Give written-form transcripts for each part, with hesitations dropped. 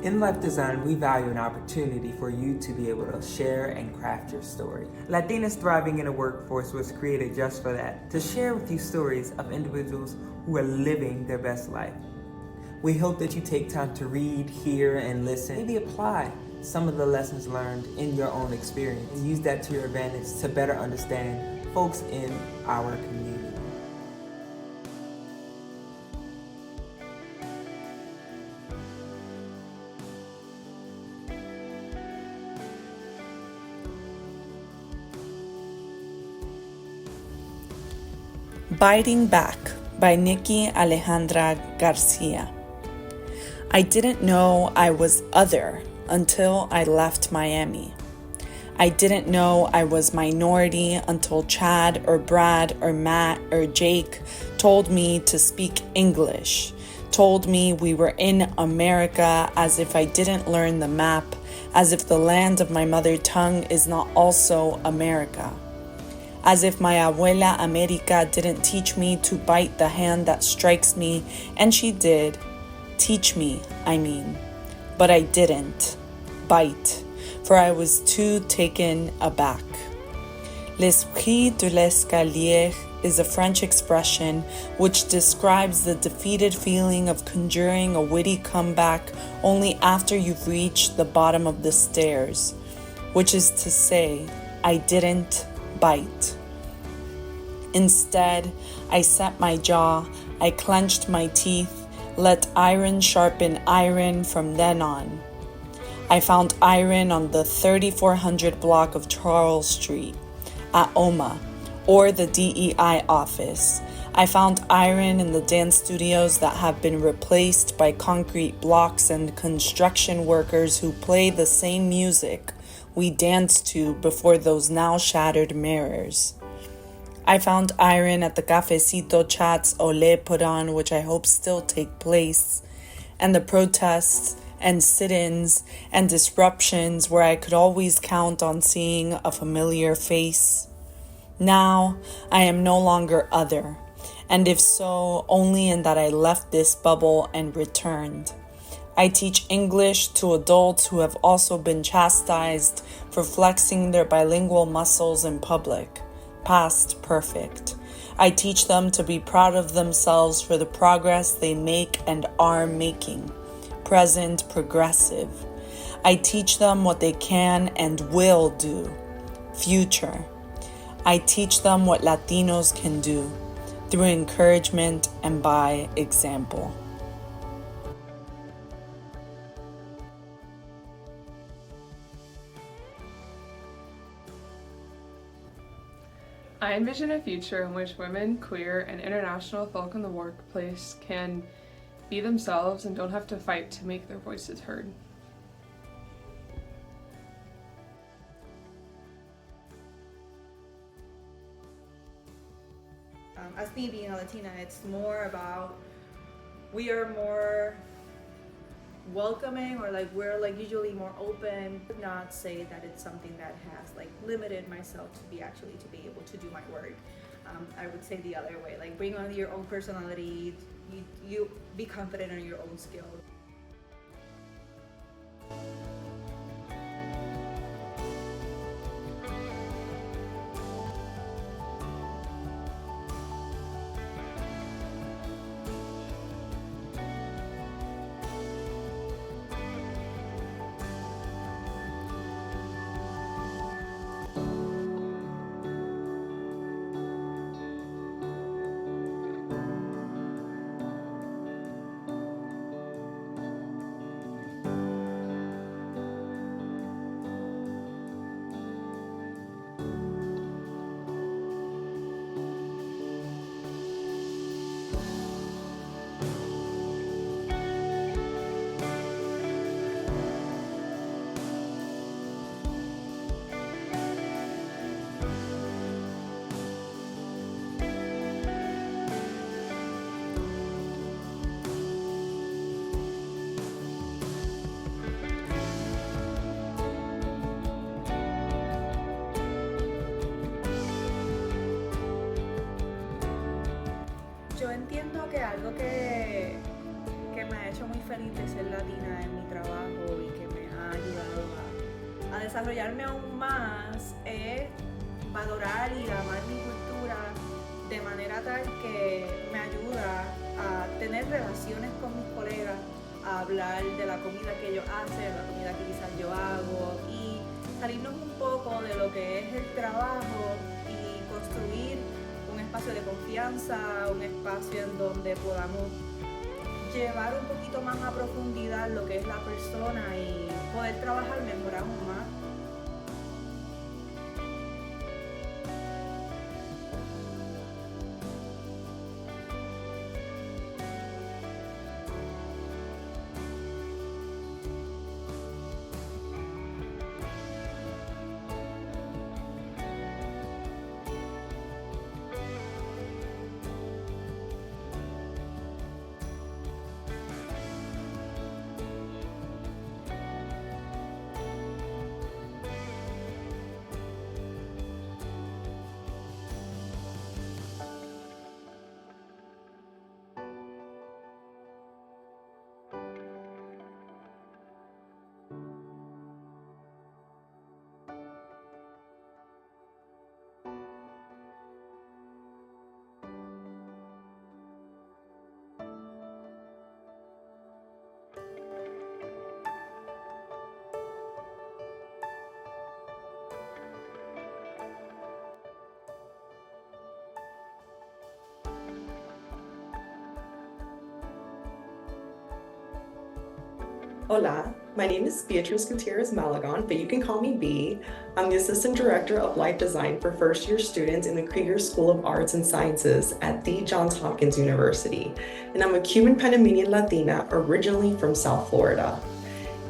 In Life Design, we value an opportunity for you to be able to share and craft your story. Latinas Thriving in a Workforce was created just for that, to share with you stories of individuals who are living their best life. We hope that you take time to read, hear, and listen. Maybe apply some of the lessons learned in your own experience and use that to your advantage to better understand folks in our community. Biting Back by Nikki Alejandra Garcia. I didn't know I was other until I left Miami. I didn't know I was minority until Chad or Brad or Matt or Jake told me to speak English, told me we were in America as if I didn't learn the map, as if the land of my mother tongue is not also America. As if my abuela America didn't teach me to bite the hand that strikes me, and she did. Teach me, I mean. But I didn't bite, for I was too taken aback. L'esprit de l'escalier is a French expression which describes the defeated feeling of conjuring a witty comeback only after you've reached the bottom of the stairs, which is to say, I didn't bite. Instead, I set my jaw, I clenched my teeth, let iron sharpen iron from then on. I found iron on the 3400 block of Charles Street, at OMA, or the DEI office. I found iron in the dance studios that have been replaced by concrete blocks and construction workers who play the same music we danced to before those now shattered mirrors. I found iron at the cafecito chats Olé put on, which I hope still take place, and the protests and sit-ins and disruptions where I could always count on seeing a familiar face. Now, I am no longer other, and if so, only in that I left this bubble and returned. I teach English to adults who have also been chastised for flexing their bilingual muscles in public, past perfect. I teach them to be proud of themselves for the progress they make and are making, present progressive. I teach them what they can and will do, future. I teach them what Latinos can do, through encouragement and by example. I envision a future in which women, queer, and international folk in the workplace can be themselves and don't have to fight to make their voices heard. As me being a Latina, it's more about we are more welcoming, or like we're like usually more open. I would not say that it's something that has like limited myself to be able to do my work. I would say the other way, like bring on your own personality, you be confident in your own skills. Yo entiendo que algo que me hecho muy feliz de ser latina en mi trabajo y que me ha ayudado a desarrollarme aún más es valorar y amar mi cultura de manera tal que me ayuda a tener relaciones con mis colegas, a hablar de la comida que ellos hacen, la comida que quizás yo hago y salirnos un poco de lo que es el trabajo y construir un espacio de confianza, un espacio en donde podamos llevar un poquito más a profundidad lo que es la persona y poder trabajar mejor aún más. Hola, my name is Beatriz Gutiérrez-Malagón, but you can call me B. I'm the Assistant Director of Life Design for first-year students in the Krieger School of Arts and Sciences at the Johns Hopkins University, and I'm a Cuban Panamanian Latina originally from South Florida.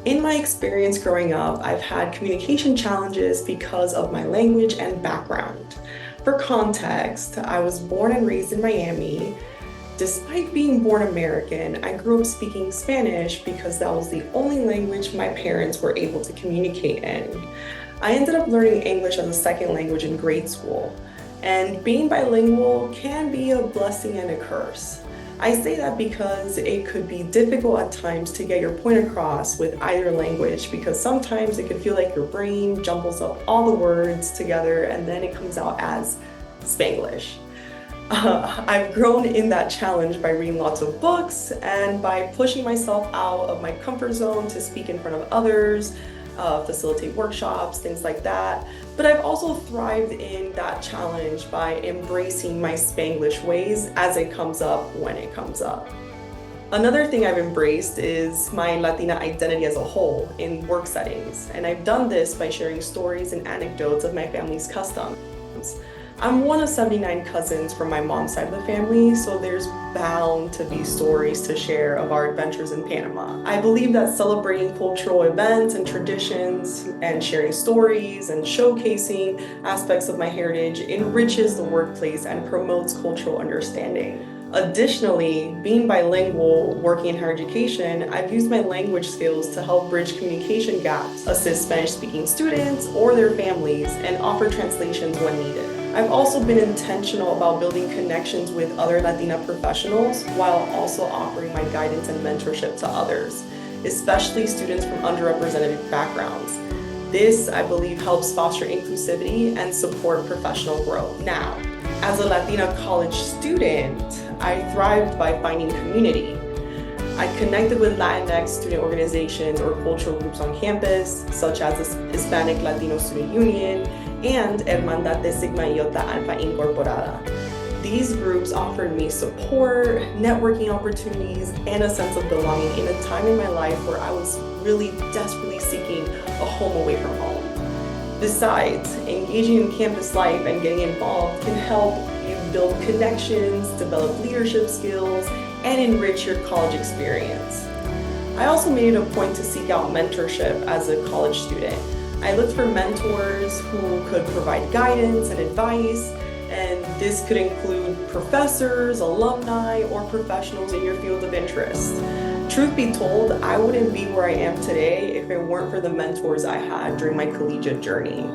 In my experience growing up, I've had communication challenges because of my language and background. For context, I was born and raised in Miami. Despite being born American, I grew up speaking Spanish because that was the only language my parents were able to communicate in. I ended up learning English as a second language in grade school, and being bilingual can be a blessing and a curse. I say that because it could be difficult at times to get your point across with either language, because sometimes it can feel like your brain jumbles up all the words together and then it comes out as Spanglish. I've grown in that challenge by reading lots of books and by pushing myself out of my comfort zone to speak in front of others, facilitate workshops, things like that. But I've also thrived in that challenge by embracing my Spanglish ways as it comes up when it comes up. Another thing I've embraced is my Latina identity as a whole in work settings, and I've done this by sharing stories and anecdotes of my family's customs. I'm one of 79 cousins from my mom's side of the family, so there's bound to be stories to share of our adventures in Panama. I believe that celebrating cultural events and traditions and sharing stories and showcasing aspects of my heritage enriches the workplace and promotes cultural understanding. Additionally, being bilingual, working in higher education, I've used my language skills to help bridge communication gaps, assist Spanish-speaking students or their families, and offer translations when needed. I've also been intentional about building connections with other Latina professionals while also offering my guidance and mentorship to others, especially students from underrepresented backgrounds. This, I believe, helps foster inclusivity and support professional growth. Now, as a Latina college student, I thrived by finding community. I connected with Latinx student organizations or cultural groups on campus, such as the Hispanic Latino Student Union and Hermandad de Sigma Iota Alpha Incorporada. These groups offered me support, networking opportunities, and a sense of belonging in a time in my life where I was really desperately seeking a home away from home. Besides, engaging in campus life and getting involved can help you build connections, develop leadership skills, and enrich your college experience. I also made it a point to seek out mentorship as a college student. I looked for mentors who could provide guidance and advice, and this could include professors, alumni, or professionals in your field of interest. Truth be told, I wouldn't be where I am today if it weren't for the mentors I had during my collegiate journey.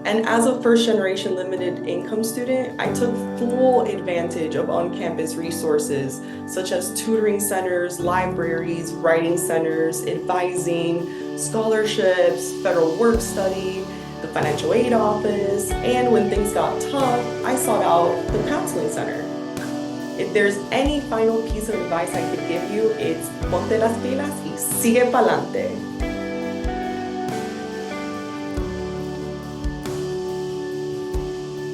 And as a first-generation limited income student, I took full advantage of on-campus resources such as tutoring centers, libraries, writing centers, advising, scholarships, federal work study, the financial aid office, and when things got tough, I sought out the counseling center. If there's any final piece of advice I could give you, it's Ponte las Pilas y Sigue pa'lante.